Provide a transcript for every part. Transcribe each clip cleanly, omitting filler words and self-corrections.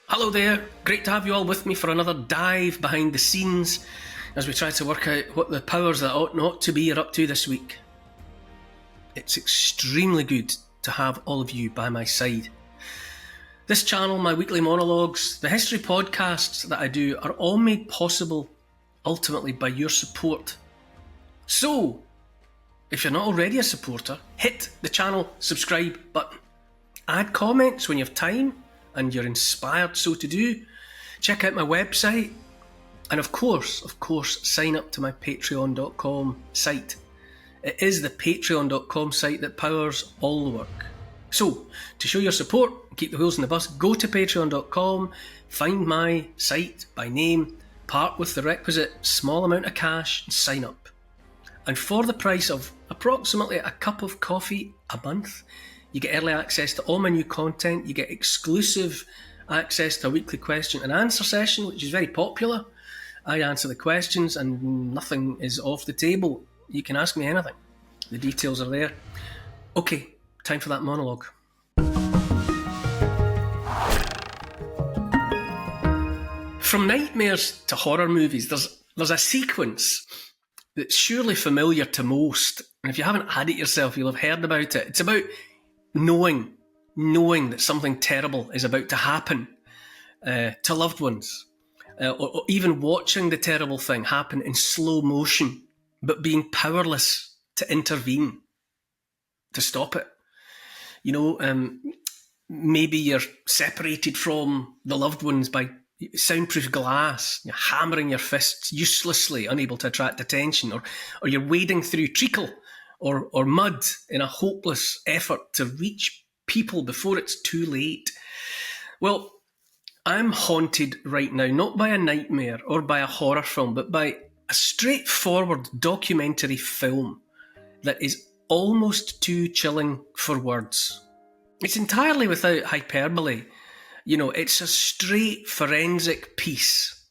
Hello there, great to have you all with me for another dive behind the scenes as we try to work out what the powers that ought not to be are up to this week. It's extremely good to have all of you by my side. This channel, my weekly monologues, the history podcasts that I do are all made possible ultimately by your support. So, if you're not already a supporter, hit the channel subscribe button. Add comments when you have time and you're inspired so to do. Check out my website. And of course, sign up to my patreon.com site. It is the patreon.com site that powers all the work. So, to show your support and keep the wheels in the bus, go to patreon.com, find my site by name, part with the requisite small amount of cash and sign up. And for the price of approximately a cup of coffee a month, you get early access to all my new content, you get exclusive access to a weekly question and answer session, which is very popular. I answer the questions and nothing is off the table. You can ask me anything. The details are there. Okay, time for that monologue. From nightmares to horror movies, there's a sequence that's surely familiar to most. And if you haven't had it yourself, you'll have heard about it. It's about knowing that something terrible is about to happen to loved ones, or even watching the terrible thing happen in slow motion, but being powerless to intervene, to stop it. You know, maybe you're separated from the loved ones by soundproof glass, you're hammering your fists uselessly, unable to attract attention, or you're wading through treacle or mud in a hopeless effort to reach people before it's too late. Well, I'm haunted right now, not by a nightmare or by a horror film, but by a straightforward documentary film that is almost too chilling for words. It's entirely without hyperbole. You know, it's a straight forensic piece,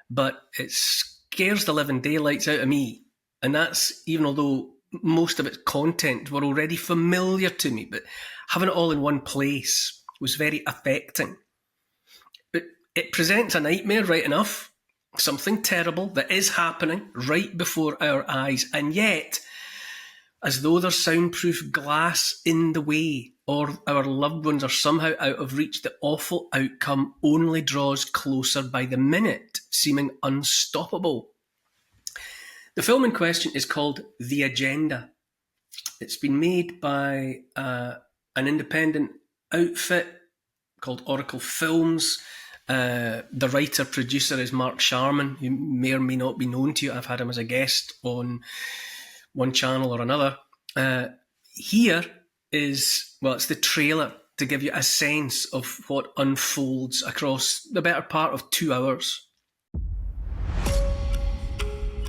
but it scares the living daylights out of me. And that's even although most of its content were already familiar to me, but having it all in one place was very affecting. It presents a nightmare, right enough, something terrible that is happening right before our eyes, and yet, as though there's soundproof glass in the way, or our loved ones are somehow out of reach, the awful outcome only draws closer by the minute, seeming unstoppable. The film in question is called The Agenda. It's been made by an independent outfit called Oracle Films. The writer-producer is Mark Sharman, who may or may not be known to you. I've had him as a guest on one channel or another. Here is, well, it's the trailer to give you a sense of what unfolds across the better part of 2 hours.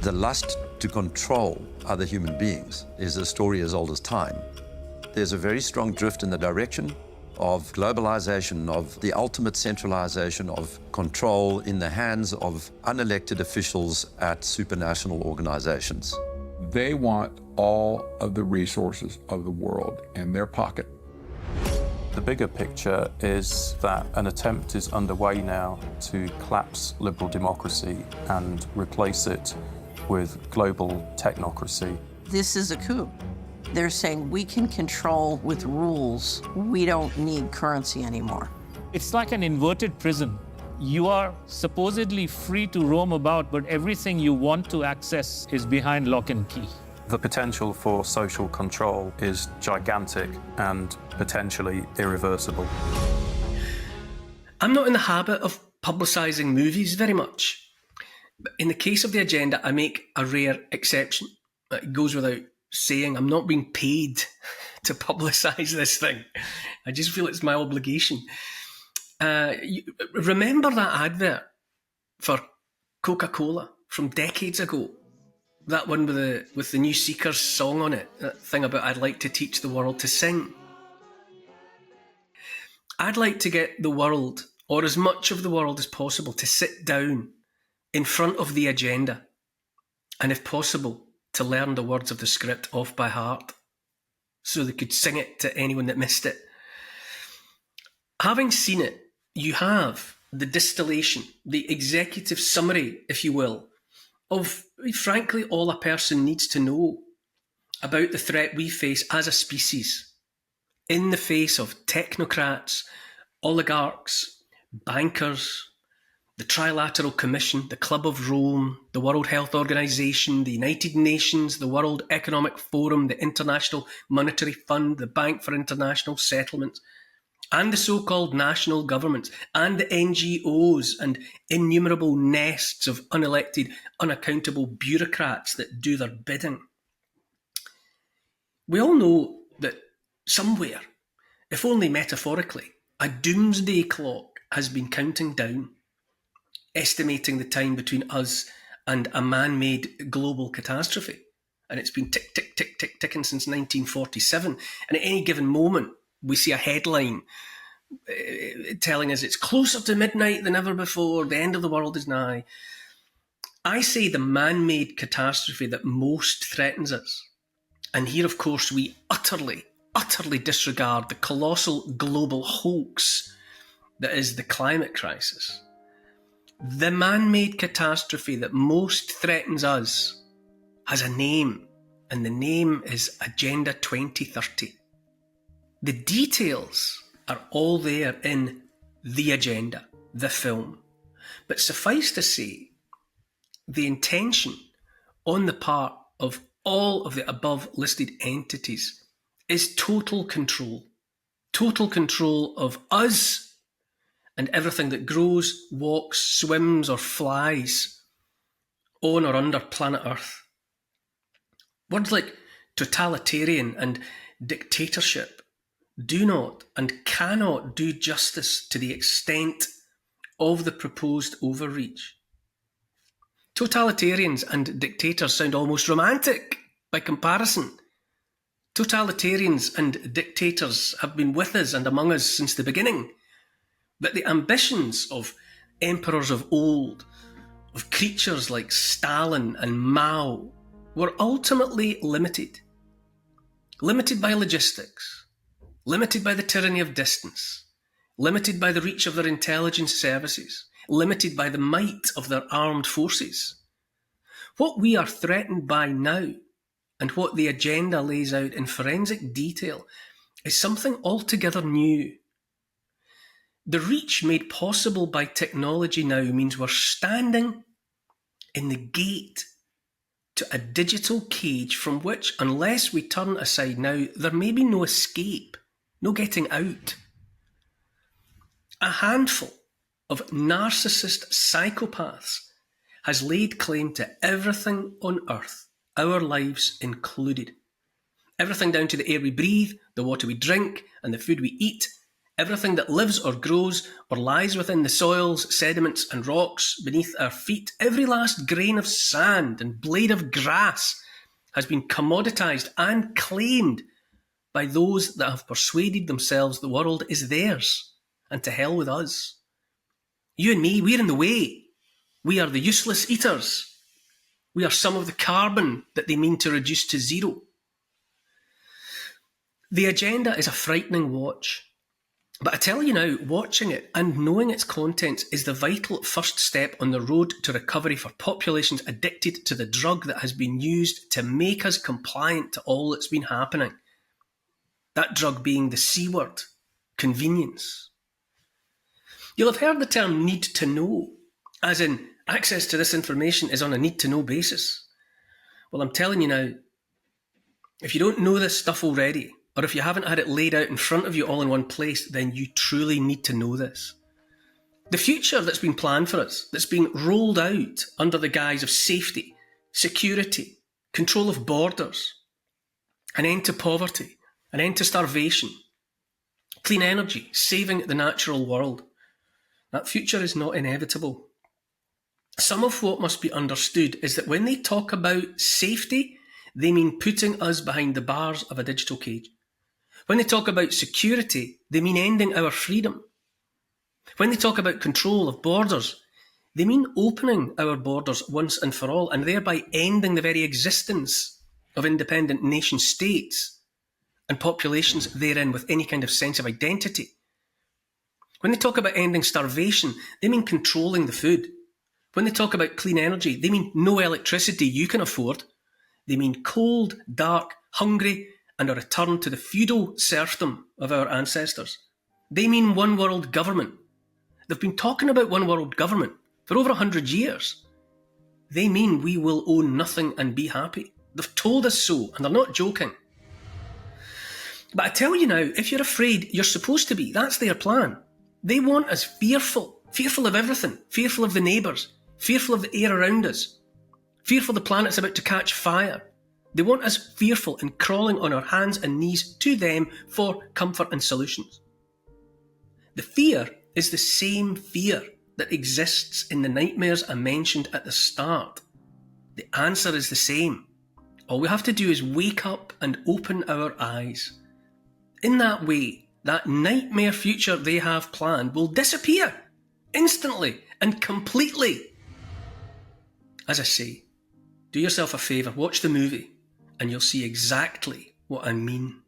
The lust to control other human beings is a story as old as time. There's a very strong drift in the direction of globalization, of the ultimate centralization of control in the hands of unelected officials at supranational organizations. They want all of the resources of the world in their pocket. The bigger picture is that an attempt is underway now to collapse liberal democracy and replace it with global technocracy. This is a coup. They're saying we can control with rules. We don't need currency anymore. It's like an inverted prison. You are supposedly free to roam about, but everything you want to access is behind lock and key. The potential for social control is gigantic and potentially irreversible. I'm not in the habit of publicising movies very much. But in the case of The Agenda, I make a rare exception. It goes without saying, I'm not being paid to publicise this thing. I just feel it's my obligation. Remember that advert for Coca-Cola from decades ago? That one with the new Seekers song on it, that thing about I'd like to teach the world to sing. I'd like to get the world, or as much of the world as possible, to sit down in front of The Agenda, and if possible, to learn the words of the script off by heart, so they could sing it to anyone that missed it. Having seen it, you have, the distillation, the executive summary, if you will, of, frankly, all a person needs to know about the threat we face as a species in the face of technocrats, oligarchs, bankers, the Trilateral Commission, the Club of Rome, the World Health Organization, the United Nations, the World Economic Forum, the International Monetary Fund, the Bank for International Settlements, and the so-called national governments, and the NGOs, and innumerable nests of unelected, unaccountable bureaucrats that do their bidding. We all know that somewhere, if only metaphorically, a doomsday clock has been counting down, estimating the time between us and a man-made global catastrophe. And it's been tick, tick, tick, tick, ticking since 1947. And at any given moment, we see a headline telling us it's closer to midnight than ever before, the end of the world is nigh. I say the man-made catastrophe that most threatens us. And here, of course, we utterly disregard the colossal global hoax that is the climate crisis. The man-made catastrophe that most threatens us has a name, and the name is Agenda 2030. The details are all there in the agenda, the film. But suffice to say, the intention on the part of all of the above listed entities is total control of us and everything that grows, walks, swims, or flies on or under planet Earth. Words like totalitarian and dictatorship do not and cannot do justice to the extent of the proposed overreach. Totalitarians and dictators sound almost romantic by comparison. Totalitarians and dictators have been with us and among us since the beginning. But the ambitions of emperors of old, of creatures like Stalin and Mao, were ultimately limited. Limited by logistics, limited by the tyranny of distance, limited by the reach of their intelligence services, limited by the might of their armed forces. What we are threatened by now, and what the agenda lays out in forensic detail, is something altogether new. The reach made possible by technology now means we're standing in the gate to a digital cage from which, unless we turn aside now, there may be no escape, no getting out. A handful of narcissist psychopaths has laid claim to everything on Earth, our lives included. Everything down to the air we breathe, the water we drink, and the food we eat. Everything that lives or grows or lies within the soils, sediments and rocks beneath our feet, every last grain of sand and blade of grass has been commoditised and claimed by those that have persuaded themselves the world is theirs, and to hell with us. You and me, we're in the way. We are the useless eaters. We are some of the carbon that they mean to reduce to zero. The agenda is a frightening watch. But I tell you now, watching it and knowing its contents is the vital first step on the road to recovery for populations addicted to the drug that has been used to make us compliant to all that's been happening. That drug being the C word, convenience. You'll have heard the term need to know, as in access to this information is on a need to know basis. Well, I'm telling you now, if you don't know this stuff already, or if you haven't had it laid out in front of you all in one place, then you truly need to know this. The future that's been planned for us, that's been rolled out under the guise of safety, security, control of borders, an end to poverty, an end to starvation, clean energy, saving the natural world. That future is not inevitable. Some of what must be understood is that when they talk about safety, they mean putting us behind the bars of a digital cage. When they talk about security, they mean ending our freedom. When they talk about control of borders, they mean opening our borders once and for all, and thereby ending the very existence of independent nation states and populations therein with any kind of sense of identity. When they talk about ending starvation, they mean controlling the food. When they talk about clean energy, they mean no electricity you can afford. They mean cold, dark, hungry, and a return to the feudal serfdom of our ancestors. They mean one world government. They've been talking about one world government for over 100 years. They mean we will own nothing and be happy. They've told us so, and they're not joking. But I tell you now, if you're afraid, you're supposed to be. That's their plan. They want us fearful of everything, fearful of the neighbours, fearful of the air around us, fearful the planet's about to catch fire. They want us fearful and crawling on our hands and knees to them for comfort and solutions. The fear is the same fear that exists in the nightmares I mentioned at the start. The answer is the same. All we have to do is wake up and open our eyes. In that way, that nightmare future they have planned will disappear instantly and completely. As I say, do yourself a favour, watch the movie, and you'll see exactly what I mean.